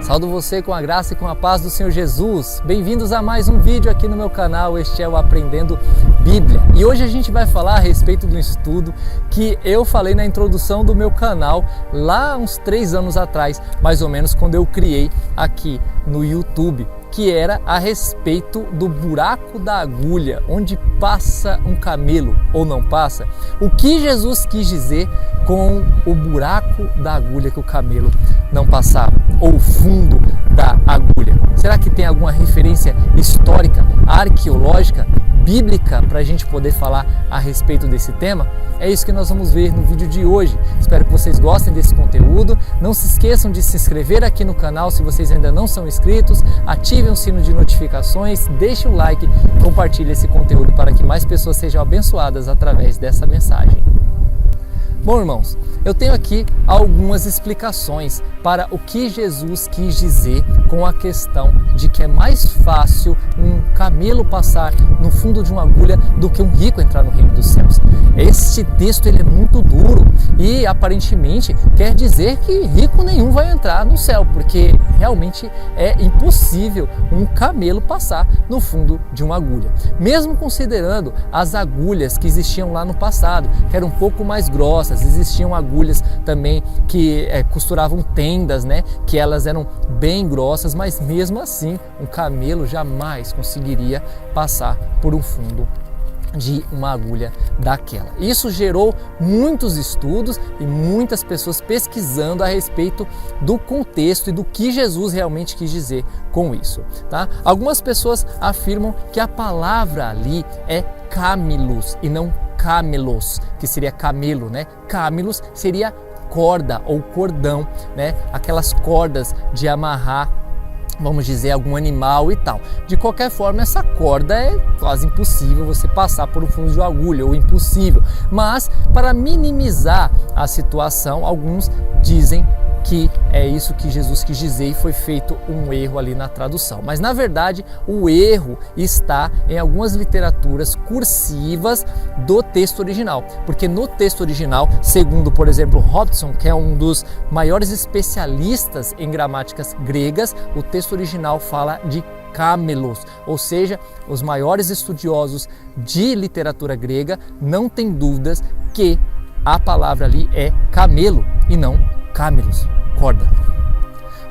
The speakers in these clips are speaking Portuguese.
Saúdo você com a graça e com a paz do Senhor Jesus. Bem-vindos a mais um vídeo aqui no meu canal, este é o Aprendendo Bíblia. E hoje a gente vai falar a respeito de um estudo que eu falei na introdução do meu canal lá uns 3 anos atrás, mais ou menos, quando eu criei aqui no YouTube, que era a respeito do buraco da agulha, onde passa um camelo ou não passa. O que Jesus quis dizer com o buraco da agulha que o camelo não passava, ou o fundo da agulha? Será que tem alguma referência histórica, arqueológica, bíblica para a gente poder falar a respeito desse tema? É isso que nós vamos ver no vídeo de hoje. Espero que vocês gostem desse conteúdo. Não se esqueçam de se inscrever aqui no canal se vocês ainda não são inscritos. Ativem o sino de notificações, deixem o like, compartilhem esse conteúdo para que mais pessoas sejam abençoadas através dessa mensagem. Bom, irmãos, eu tenho aqui algumas explicações para o que Jesus quis dizer com a questão de que é mais fácil um camelo passar no fundo de uma agulha do que um rico entrar no reino dos céus. Este texto ele é muito duro e aparentemente quer dizer que rico nenhum vai entrar no céu, porque realmente é impossível um camelo passar no fundo de uma agulha. Mesmo considerando as agulhas que existiam lá no passado, que eram um pouco mais grossas, existiam agulhas também que costuravam tendas, né? Que elas eram bem grossas, mas mesmo assim um camelo jamais conseguiria passar por um fundo de uma agulha daquela. Isso gerou muitos estudos e muitas pessoas pesquisando a respeito do contexto e do que Jesus realmente quis dizer com isso, tá? Algumas pessoas afirmam que a palavra ali é camelos e não camelos, que seria camelo, né? Camelos seria corda ou cordão, né? Aquelas cordas de amarrar, vamos dizer, algum animal e tal. De qualquer forma, essa corda é quase impossível você passar por um fundo de uma agulha, ou impossível. Mas, para minimizar a situação, alguns dizem que é isso que Jesus quis dizer e foi feito um erro ali na tradução. Mas, na verdade, o erro está em algumas literaturas cursivas do texto original. Porque no texto original, segundo, por exemplo, Robson, que é um dos maiores especialistas em gramáticas gregas, o texto original fala de camelos, ou seja, os maiores estudiosos de literatura grega não têm dúvidas que a palavra ali é camelo e não camelos, corda.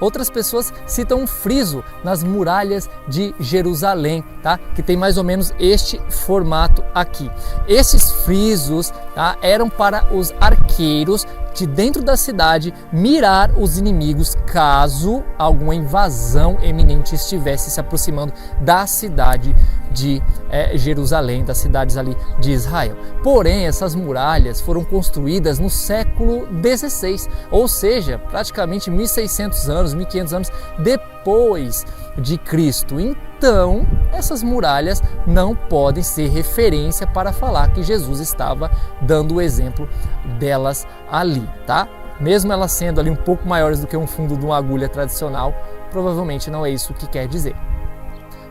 Outras pessoas citam um friso nas muralhas de Jerusalém, tá? Que tem mais ou menos este formato aqui. Esses frisos, tá, eram para os arqueiros de dentro da cidade mirar os inimigos caso alguma invasão eminente estivesse se aproximando da cidade de Jerusalém, das cidades ali de Israel. Porém, essas muralhas foram construídas no século XVI, ou seja, praticamente 1.600 anos, 1.500 anos depois de Cristo. Então, essas muralhas não podem ser referência para falar que Jesus estava dando o exemplo delas ali, tá? Mesmo elas sendo ali um pouco maiores do que um fundo de uma agulha tradicional, provavelmente não é isso que quer dizer.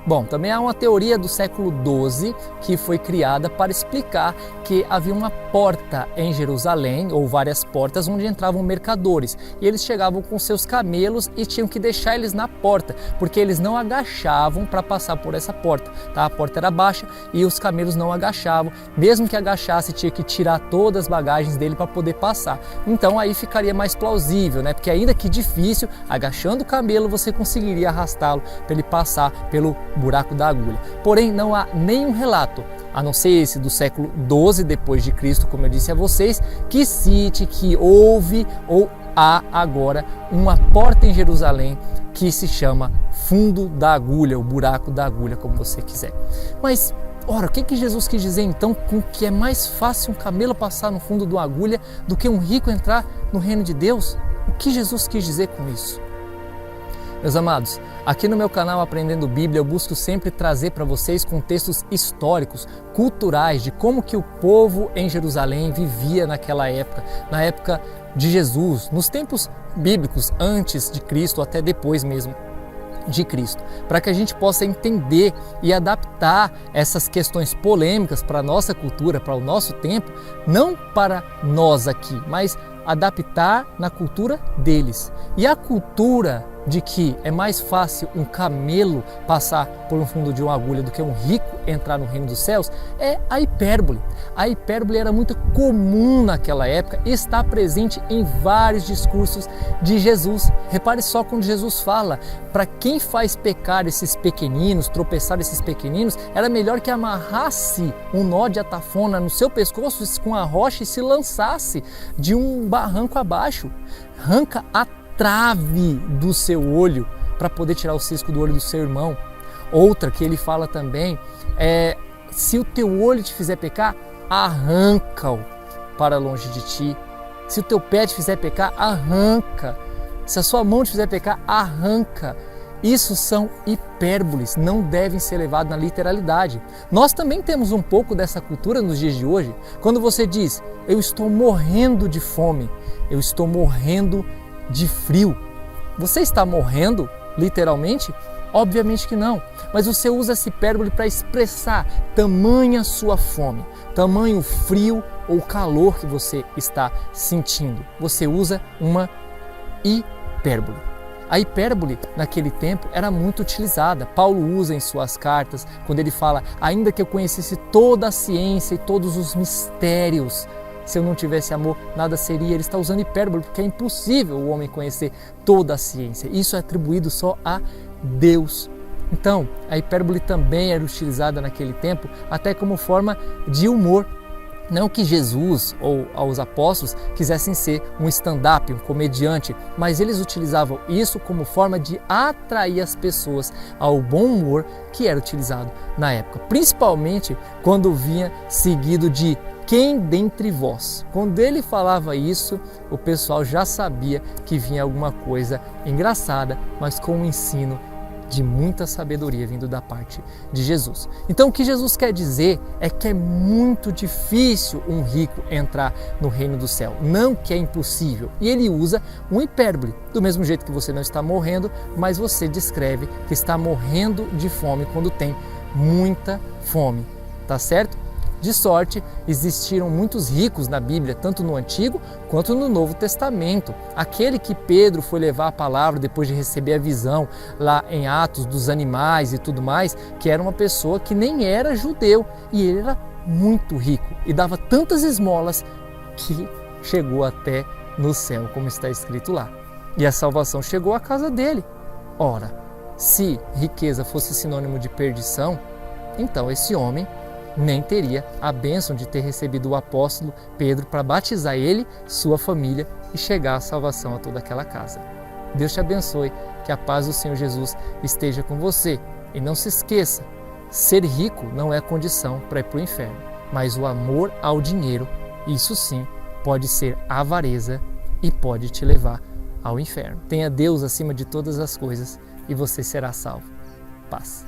Bom, também há uma teoria do século XII que foi criada para explicar que havia uma porta em Jerusalém, ou várias portas, onde entravam mercadores. E eles chegavam com seus camelos e tinham que deixar eles na porta, porque eles não agachavam para passar por essa porta, tá? A porta era baixa e os camelos não agachavam. Mesmo que agachasse, tinha que tirar todas as bagagens dele para poder passar. Então aí ficaria mais plausível, né? Porque ainda que difícil, agachando o camelo, você conseguiria arrastá-lo para ele passar pelo buraco da agulha. Porém, não há nenhum relato, a não ser esse do século XII depois de Cristo, como eu disse a vocês, que cite que houve ou há agora uma porta em Jerusalém que se chama fundo da agulha, o buraco da agulha, como você quiser. Mas, ora, o que Jesus quis dizer então com que é mais fácil um camelo passar no fundo de uma agulha do que um rico entrar no reino de Deus? O que Jesus quis dizer com isso? Meus amados, aqui no meu canal Aprendendo Bíblia eu busco sempre trazer para vocês contextos históricos, culturais, de como que o povo em Jerusalém vivia naquela época, na época de Jesus, nos tempos bíblicos, antes de Cristo, até depois mesmo de Cristo, para que a gente possa entender e adaptar essas questões polêmicas para a nossa cultura, para o nosso tempo, não para nós aqui, mas adaptar na cultura deles. E a cultura de que é mais fácil um camelo passar por um fundo de uma agulha do que um rico entrar no reino dos céus é a hipérbole. A hipérbole era muito comum naquela época e está presente em vários discursos de Jesus. Repare só quando Jesus fala, para quem faz pecar esses pequeninos, tropeçar esses pequeninos, era melhor que amarrasse um nó de atafona no seu pescoço com a rocha e se lançasse de um barranco abaixo. Arranca a trave do seu olho para poder tirar o cisco do olho do seu irmão. Outra que ele fala também é: se o teu olho te fizer pecar, arranca-o para longe de ti. Se o teu pé te fizer pecar, arranca. Se a sua mão te fizer pecar, arranca. Isso são hipérboles, não devem ser levados na literalidade. Nós também temos um pouco dessa cultura nos dias de hoje. Quando você diz, eu estou morrendo de fome, eu estou morrendo de frio. Você está morrendo, literalmente? Obviamente que não. Mas você usa essa hipérbole para expressar tamanha sua fome, tamanho frio ou calor que você está sentindo. Você usa uma hipérbole. A hipérbole naquele tempo era muito utilizada. Paulo usa em suas cartas, quando ele fala, ainda que eu conhecesse toda a ciência e todos os mistérios, se eu não tivesse amor, nada seria. Ele está usando hipérbole porque é impossível o homem conhecer toda a ciência. Isso é atribuído só a Deus. Então, a hipérbole também era utilizada naquele tempo até como forma de humor. Não que Jesus ou os apóstolos quisessem ser um stand-up, um comediante, mas eles utilizavam isso como forma de atrair as pessoas ao bom humor que era utilizado na época. Principalmente quando vinha seguido de quem dentre vós. Quando ele falava isso, o pessoal já sabia que vinha alguma coisa engraçada, mas com um ensino de muita sabedoria vindo da parte de Jesus. Então o que Jesus quer dizer é que é muito difícil um rico entrar no reino do céu, não que é impossível. E ele usa um hipérbole, do mesmo jeito que você não está morrendo, mas você descreve que está morrendo de fome quando tem muita fome, tá certo? De sorte, existiram muitos ricos na Bíblia, tanto no Antigo quanto no Novo Testamento. Aquele que Pedro foi levar a palavra depois de receber a visão lá em Atos dos animais e tudo mais, que era uma pessoa que nem era judeu e ele era muito rico e dava tantas esmolas que chegou até no céu, como está escrito lá. E a salvação chegou à casa dele. Ora, se riqueza fosse sinônimo de perdição, então esse homem nem teria a bênção de ter recebido o apóstolo Pedro para batizar ele, sua família e chegar à salvação a toda aquela casa. Deus te abençoe, que a paz do Senhor Jesus esteja com você. E não se esqueça, ser rico não é condição para ir para o inferno, mas o amor ao dinheiro, isso sim, pode ser avareza e pode te levar ao inferno. Tenha Deus acima de todas as coisas e você será salvo. Paz.